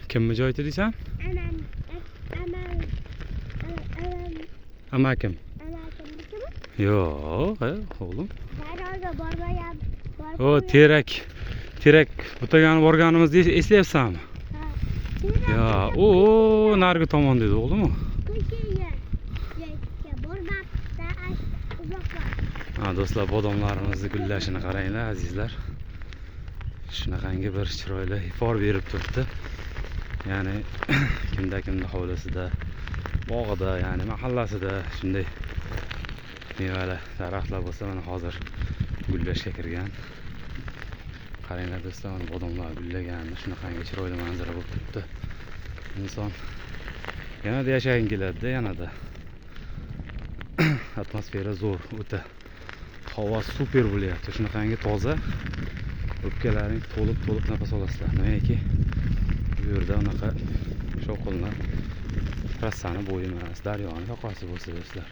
Kimni joyti deysan? Amakim. Yo'q, o'g'lim. O, terak butagani borganimizda eslayapsanmi? Ya, o, narigi tomon dedi o'g'lim u. Ha, do'stlar, bodomlarimizni gullashini qaranglar, azizlar. Shunaqangi bir chiroyli ifor berib turibdi. Ya'ni kimda hovlisida, bog'ida, ya'ni mahallasida shunday mevali daraxtlar bo'lsa, mana hozir gullashga kirgan. Qaranglar do'stlar, mana bodomlar gullagan, shunaqangi chiroyli manzara bo'lib turibdi. Inson yanada yashaging keladi, yanada. Atmosfera zo'r, o'ta. Havo super bo'lyapti. Shunaqangi toza. O'pkalaring to'liq nafas olasizlar. Nimaiki bu yerda unaqa shovqinlar rassani bo'yi emas, daryoni yoqasi bo'lsa do'stlar.